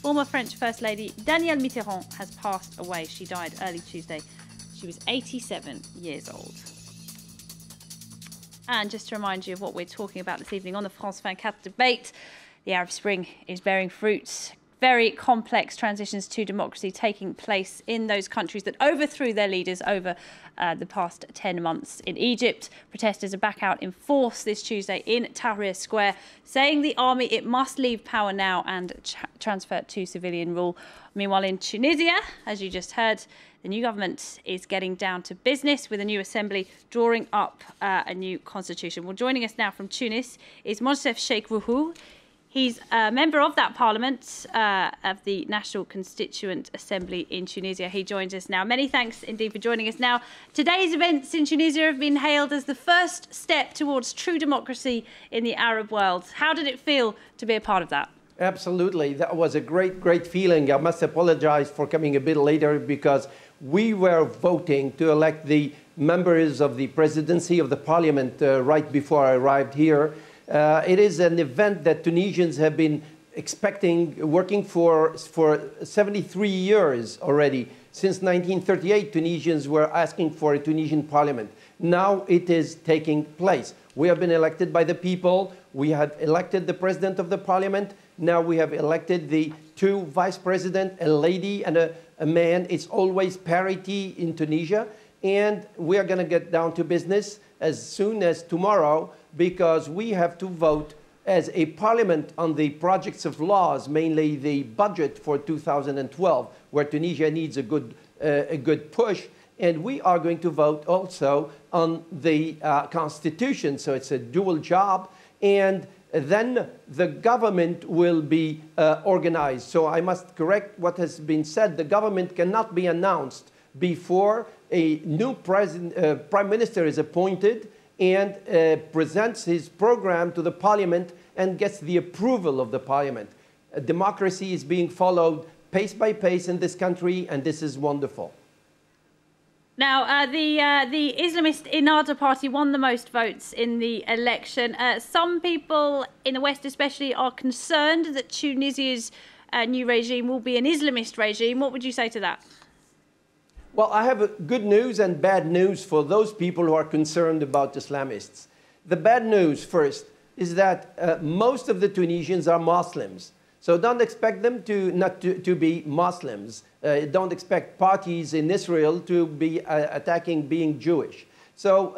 Former French First Lady Danielle Mitterrand has passed away. She died early Tuesday. She was 87 years old. And just to remind you of what we're talking about this evening on the France 24 debate, the Arab Spring is bearing fruit. Very complex transitions to democracy taking place in those countries that overthrew their leaders over the past 10 months. In Egypt, protesters are back out in force this Tuesday in Tahrir Square, saying the army, it must leave power now and transfer to civilian rule. Meanwhile, in Tunisia, as you just heard, the new government is getting down to business with a new assembly drawing up a new constitution. Well, joining us now from Tunis is Monsef Sheikh Rouhou. He's a member of that parliament of the National Constituent Assembly in Tunisia. He joins us now. Many thanks indeed for joining us now. Today's events in Tunisia have been hailed as the first step towards true democracy in the Arab world. How did it feel to be a part of that? Absolutely. That was a great feeling. I must apologize for coming a bit later because we were voting to elect the members of the presidency of the parliament right before I arrived here. It is an event that Tunisians have been expecting, working for 73 years already. Since 1938, Tunisians were asking for a Tunisian parliament. Now it is taking place. We have been elected by the people. We have elected the president of the parliament. Now we have elected the two vice presidents, a lady and a man. It's always parity in Tunisia. And we are going to get down to business as soon as tomorrow, because we have to vote as a parliament on the projects of laws, mainly the budget for 2012, where Tunisia needs a good push. And we are going to vote also on the constitution, so it's a dual job. And then the government will be organized. So I must correct what has been said. The government cannot be announced before a new prime minister is appointed and presents his program to the parliament and gets the approval of the parliament. Democracy is being followed pace by pace in this country, and this is wonderful. Now, the Islamist Ennahda party won the most votes in the election. Some people in the West especially are concerned that Tunisia's new regime will be an Islamist regime. What would you say to that? Well, I have good news and bad news for those people who are concerned about Islamists. The bad news first is that most of the Tunisians are Muslims. So don't expect them to be Muslims. Don't expect parties in Israel to be attacking being Jewish. So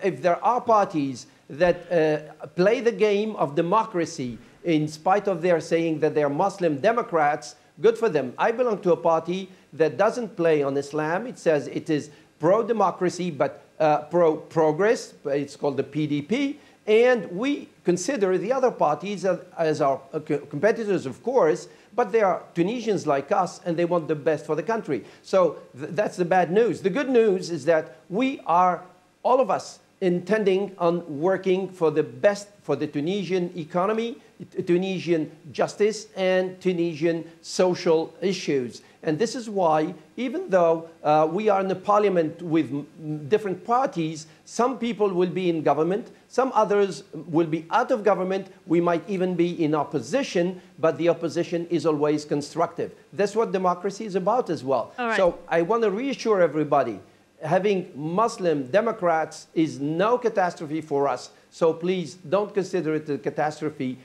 if there are parties that play the game of democracy in spite of their saying that they are Muslim Democrats, good for them. I belong to a party that doesn't play on Islam. It says it is pro-democracy but pro-progress. It's called the PDP. And we consider the other parties as our competitors, of course, but they are Tunisians like us, and they want the best for the country. So that's the bad news. The good news is that we are, all of us, intending on working for the best for the Tunisian economy, Tunisian justice, and Tunisian social issues. And this is why, even though we are in a parliament with different parties, some people will be in government, some others will be out of government, we might even be in opposition, but the opposition is always constructive. That's what democracy is about as well. Right. So I want to reassure everybody, having Muslim Democrats is no catastrophe for us. So please don't consider it a catastrophe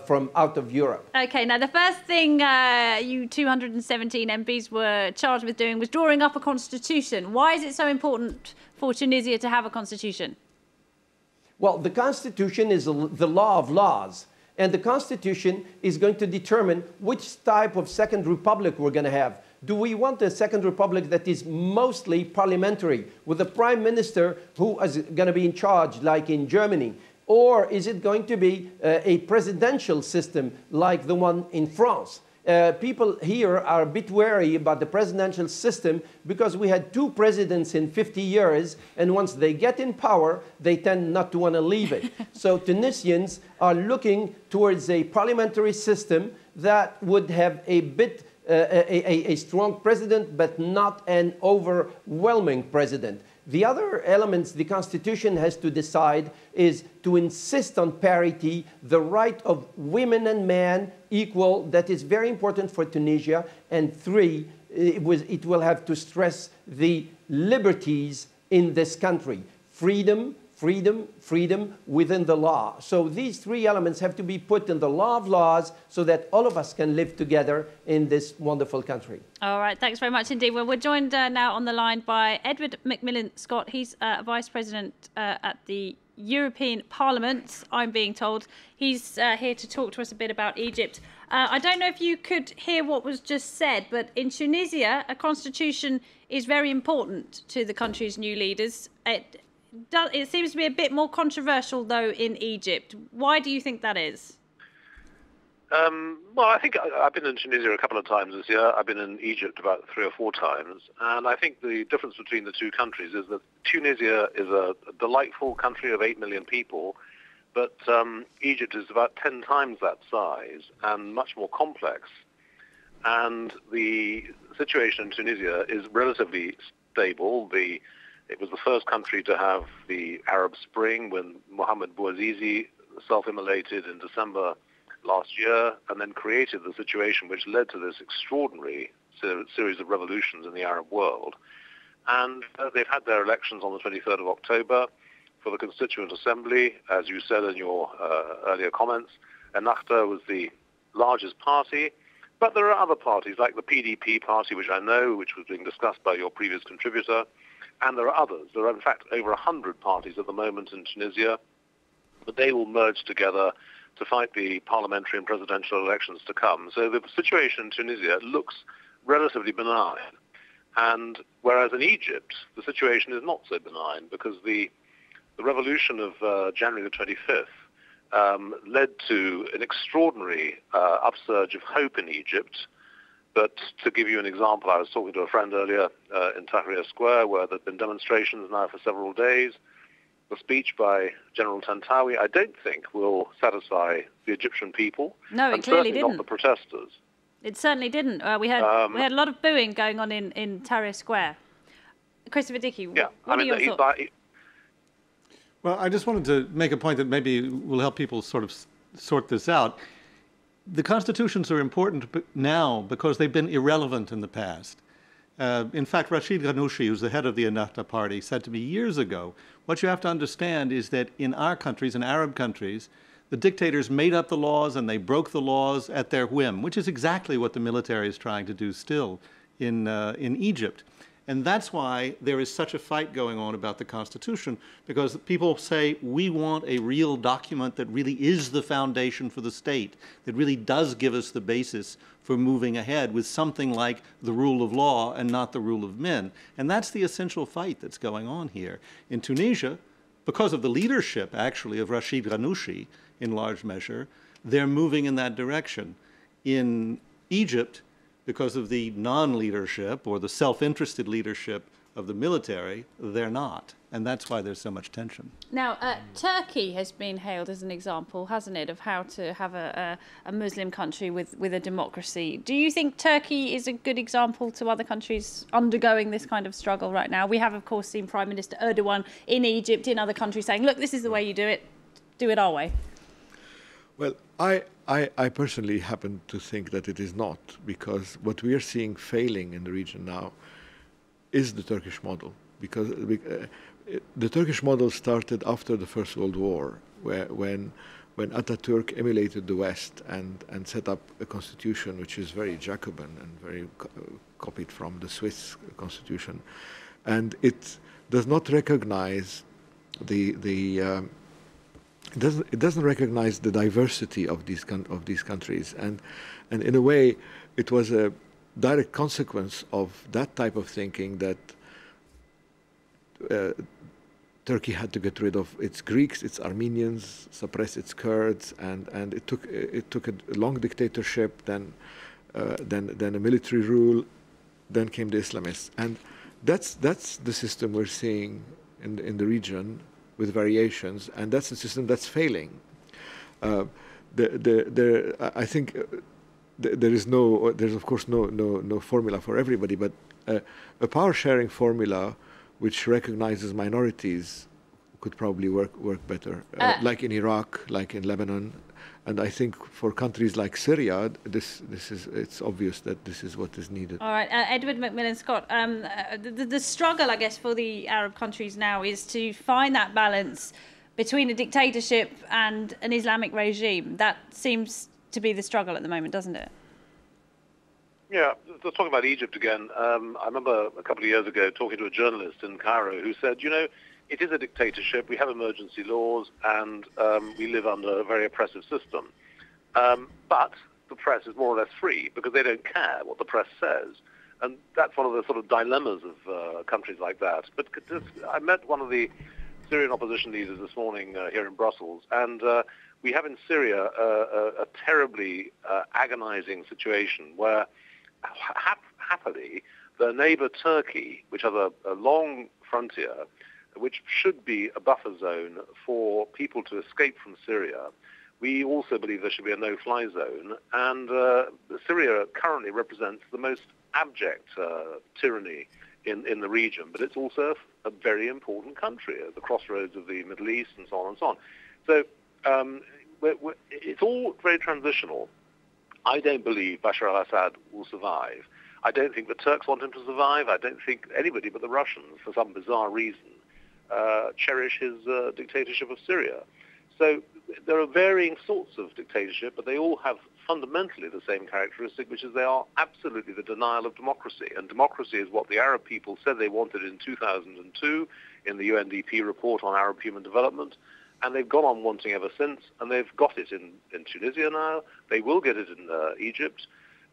from out of Europe. Okay, now the first thing you 217 MPs were charged with doing was drawing up a constitution. Why is it so important for Tunisia to have a constitution? Well, the constitution is the law of laws. And the constitution is going to determine which type of second republic we're going to have. Do we want a second republic that is mostly parliamentary, with a prime minister who is going to be in charge, like in Germany? Or is it going to be a presidential system like the one in France? People here are a bit wary about the presidential system because we had two presidents in 50 years, and once they get in power, they tend not to want to leave it. So Tunisians are looking towards a parliamentary system that would have a bit a strong president, but not an overwhelming president. The other elements the Constitution has to decide is to insist on parity, the right of women and men equal. That is very important for Tunisia. And three, it will have to stress the liberties in this country. Freedom, freedom, freedom within the law. So these three elements have to be put in the law of laws so that all of us can live together in this wonderful country. All right, thanks very much indeed. Well, we're joined now on the line by Edward Macmillan-Scott. He's Vice President at the European Parliament, I'm being told. He's here to talk to us a bit about Egypt. I don't know if you could hear what was just said, but in Tunisia, a constitution is very important to the country's new leaders. It seems to be a bit more controversial, though, in Egypt. Why do you think that is? Well, I think I've been in Tunisia a couple of times this year. I've been in Egypt about 3 or 4 times. And I think the difference between the two countries is that Tunisia is a delightful country of 8 million people, but Egypt is about 10 times that size and much more complex. And the situation in Tunisia is relatively stable. It was the first country to have the Arab Spring when Mohamed Bouazizi self-immolated in December last year, and then created the situation which led to this extraordinary series of revolutions in the Arab world. And they've had their elections on the 23rd of October for the Constituent Assembly. As you said in your earlier comments, Ennahda was the largest party, but there are other parties like the PDP party, which I know, which was being discussed by your previous contributor, and there are others. There are, in fact, over 100 parties at the moment in Tunisia, but they will merge together to fight the parliamentary and presidential elections to come. So the situation in Tunisia looks relatively benign. And whereas in Egypt, the situation is not so benign because the revolution of January the 25th led to an extraordinary upsurge of hope in Egypt. But to give you an example, I was talking to a friend earlier in Tahrir Square where there have been demonstrations now for several days. The speech by General Tantawi, I don't think, will satisfy the Egyptian people. No, it clearly didn't. Not the protesters. It certainly didn't. We had a lot of booing going on in Tahrir Square. Christopher Dickey, what are your thoughts? Well, I just wanted to make a point that maybe will help people sort of sort this out. The constitutions are important now because they've been irrelevant in the past. In fact, Rashid Ghannouchi, who's the head of the Ennahda party, said to me years ago, what you have to understand is that in our countries, in Arab countries, the dictators made up the laws and they broke the laws at their whim, which is exactly what the military is trying to do still in Egypt. And that's why there is such a fight going on about the Constitution, because people say, we want a real document that really is the foundation for the state, that really does give us the basis for moving ahead with something like the rule of law and not the rule of men. And that's the essential fight that's going on here. In Tunisia, because of the leadership, actually, of Rashid Ghannouchi, in large measure, they're moving in that direction. In Egypt, because of the non-leadership or the self-interested leadership of the military, they're not. And that's why there's so much tension. Now, Turkey has been hailed as an example, hasn't it, of how to have a Muslim country with a democracy. Do you think Turkey is a good example to other countries undergoing this kind of struggle right now? We have, of course, seen Prime Minister Erdogan in Egypt, in other countries, saying, look, this is the way you do it our way. Well, I personally happen to think that it is not, because what we are seeing failing in the region now is the Turkish model. Because the Turkish model started after the First World War, when Ataturk emulated the West and set up a constitution which is very Jacobin and very copied from the Swiss constitution. And it does not recognize it doesn't recognize the diversity of these countries, and in a way, it was a direct consequence of that type of thinking that Turkey had to get rid of its Greeks, its Armenians, suppress its Kurds, and it took a long dictatorship, then a military rule, then came the Islamists, and that's the system we're seeing in the region, with variations, and that's a system that's failing. I think there's of course no formula for everybody, but a power sharing formula which recognizes minorities could probably work better, like in Iraq, like in Lebanon. And I think for countries like Syria, it's obvious that this is what is needed. All right, Edward Macmillan-Scott, the struggle, I guess, for the Arab countries now is to find that balance between a dictatorship and an Islamic regime. That seems to be the struggle at the moment, doesn't it? Yeah, just talking about Egypt again, I remember a couple of years ago talking to a journalist in Cairo who said, you know, it is a dictatorship, we have emergency laws, and we live under a very oppressive system. But the press is more or less free because they don't care what the press says. And that's one of the sort of dilemmas of countries like that. But I met one of the Syrian opposition leaders this morning here in Brussels, and we have in Syria a terribly agonizing situation where happily the neighbor Turkey, which has a long frontier, which should be a buffer zone for people to escape from Syria. We also believe there should be a no-fly zone, and Syria currently represents the most abject tyranny in the region, but it's also a very important country at the crossroads of the Middle East and so on and so on. So it's all very transitional. I don't believe Bashar al-Assad will survive. I don't think the Turks want him to survive. I don't think anybody but the Russians, for some bizarre reason, cherish his dictatorship of Syria. So there are varying sorts of dictatorship, but they all have fundamentally the same characteristic, which is they are absolutely the denial of democracy. And democracy is what the Arab people said they wanted in 2002 in the UNDP report on Arab human development. And they've gone on wanting ever since, and they've got it in Tunisia now. They will get it in Egypt.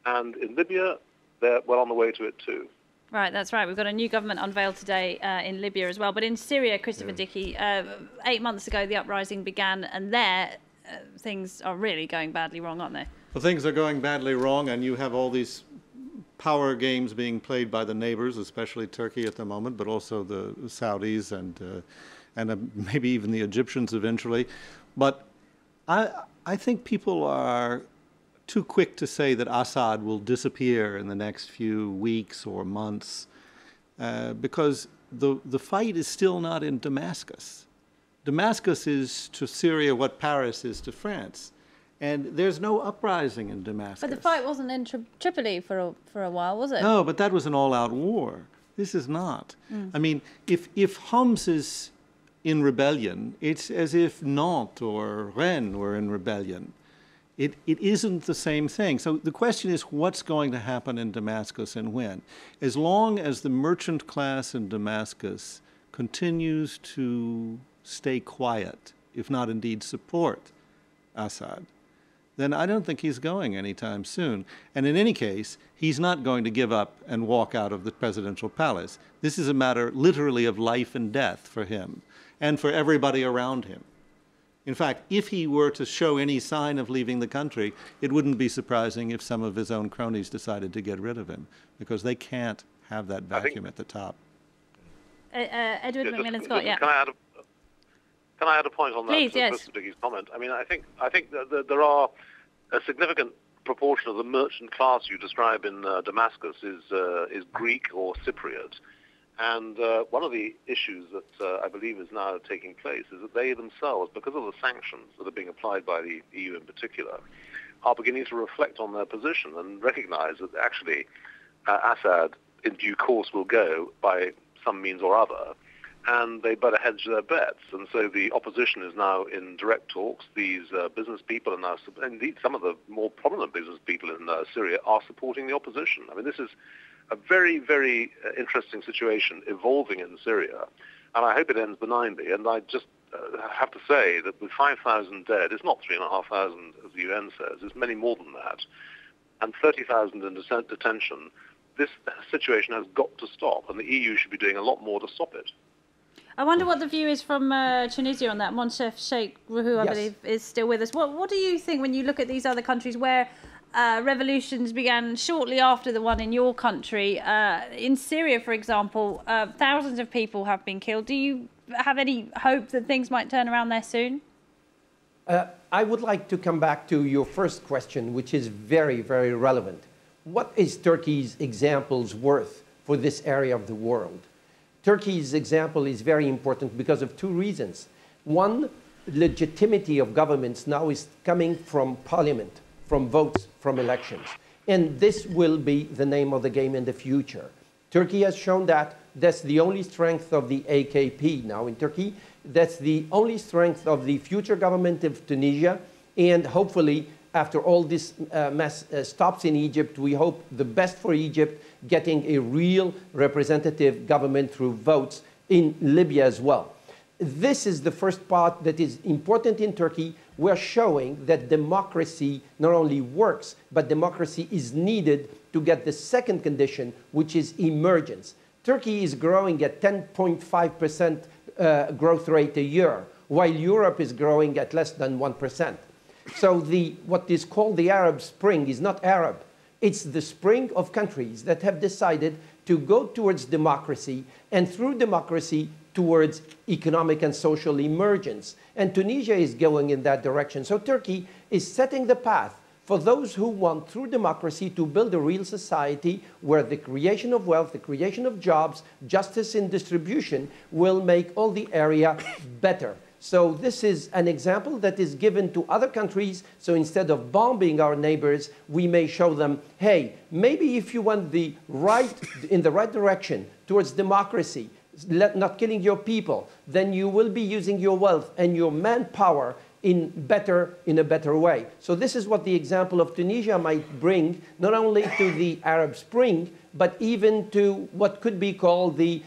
And in Libya, they're well on the way to it too. Right, that's right. We've got a new government unveiled today in Libya as well. But in Syria, Christopher Dickey, 8 months ago the uprising began, and there things are really going badly wrong, aren't they? Well, things are going badly wrong, and you have all these power games being played by the neighbors, especially Turkey at the moment, but also the Saudis and maybe even the Egyptians eventually. But I think people are too quick to say that Assad will disappear in the next few weeks or months because the fight is still not in Damascus. Damascus is to Syria what Paris is to France. And there's no uprising in Damascus. But the fight wasn't in Tripoli for a while, was it? No, but that was an all-out war. This is not. I mean, if Homs is in rebellion, it's as if Nantes or Rennes were in rebellion. It isn't the same thing. So the question is, what's going to happen in Damascus and when? As long as the merchant class in Damascus continues to stay quiet, if not indeed support Assad, then I don't think he's going anytime soon. And in any case, he's not going to give up and walk out of the presidential palace. This is a matter literally of life and death for him and for everybody around him. In fact, if he were to show any sign of leaving the country, it wouldn't be surprising if some of his own cronies decided to get rid of him, because they can't have that vacuum at the top. Edward Macmillan-Scott, yeah. Can I add a point on that? Please, yes. Mr. Dickey's comment. I mean, I think that there are a significant proportion of the merchant class you describe in Damascus is Greek or Cypriot. And one of the issues that I believe is now taking place is that they themselves, because of the sanctions that are being applied by the EU in particular, are beginning to reflect on their position and recognize that actually Assad in due course will go by some means or other, and they better hedge their bets. And so the opposition is now in direct talks. These business people are now, indeed some of the more prominent business people in Syria are supporting the opposition. I mean, this is a very, very interesting situation evolving in Syria, and I hope it ends benignly. And I just have to say that with 5,000 dead, it's not 3,500 as the UN says, it's many more than that, and 30,000 in detention, this situation has got to stop, and the EU should be doing a lot more to stop it. I wonder what the view is from Tunisia on that. Monsef Sheikh, who I believe is still with us. What do you think when you look at these other countries where revolutions began shortly after the one in your country? In Syria, for example, thousands of people have been killed. Do you have any hope that things might turn around there soon? I would like to come back to your first question, which is very, very relevant. What is Turkey's examples worth for this area of the world? Turkey's example is very important because of two reasons. One, legitimacy of governments now is coming from parliament, from votes, from elections. And this will be the name of the game in the future. Turkey has shown that. That's the only strength of the AKP now in Turkey. That's the only strength of the future government of Tunisia. And hopefully, after all this mess stops in Egypt, we hope the best for Egypt, getting a real representative government through votes in Libya as well. This is the first part that is important in Turkey. We're showing that democracy not only works, but democracy is needed to get the second condition, which is emergence. Turkey is growing at 10.5% growth rate a year, while Europe is growing at less than 1%. So what is called the Arab Spring is not Arab. It's the spring of countries that have decided to go towards democracy, and through democracy towards economic and social emergence. And Tunisia is going in that direction. So Turkey is setting the path for those who want, through democracy, to build a real society where the creation of wealth, the creation of jobs, justice in distribution will make all the area better. So this is an example that is given to other countries. So instead of bombing our neighbors, we may show them, hey, maybe if you want in the right direction towards democracy, not killing your people, then you will be using your wealth and your manpower in a better way. So this is what the example of Tunisia might bring, not only to the Arab Spring, but even to what could be called the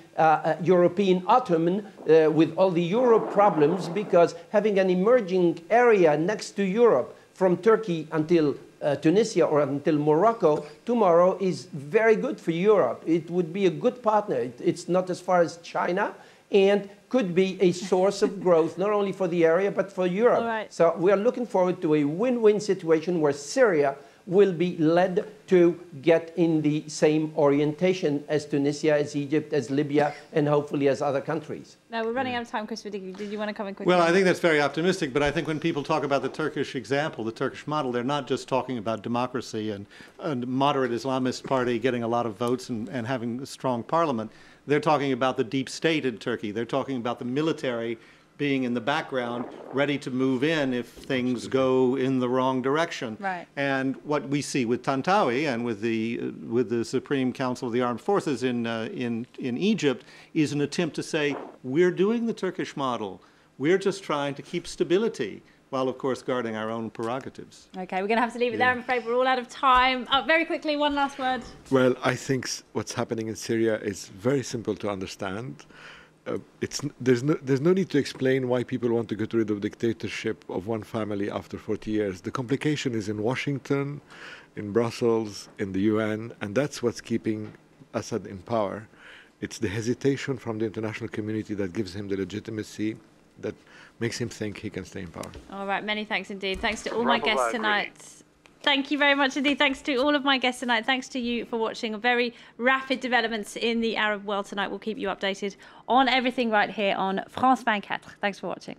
European Ottoman with all the Europe problems, because having an emerging area next to Europe from Turkey until Tunisia or until Morocco tomorrow is very good for Europe. It would be a good partner. It's not as far as China, and could be a source of growth, not only for the area, but for Europe. Right. So we are looking forward to a win-win situation where Syria will be led to get in the same orientation as Tunisia, as Egypt, as Libya, and hopefully as other countries. No, we're running out of time, Chris. Did you want to come in quickly? Well, I think that's very optimistic, but I think when people talk about the Turkish example, the Turkish model, they're not just talking about democracy and a moderate Islamist party getting a lot of votes and having a strong parliament. They're talking about the deep state in Turkey. They're talking about the military being in the background, ready to move in if things go in the wrong direction. Right. And what we see with Tantawi and with the Supreme Council of the Armed Forces in Egypt is an attempt to say, we're doing the Turkish model. We're just trying to keep stability, while of course guarding our own prerogatives. Okay, we're going to have to leave it there. I'm afraid we're all out of time. Very quickly, one last word. Well, I think what's happening in Syria is very simple to understand. There's no need to explain why people want to get rid of dictatorship of one family after 40 years. The complication is in Washington, in Brussels, in the UN, and that's what's keeping Assad in power. It's the hesitation from the international community that gives him the legitimacy that makes him think he can stay in power. All right, many thanks indeed. Thanks to all my guests tonight. Thank you very much indeed. Thanks to all of my guests tonight. Thanks to you for watching. Very rapid developments in the Arab world tonight. We'll keep you updated on everything right here on France 24. Thanks for watching.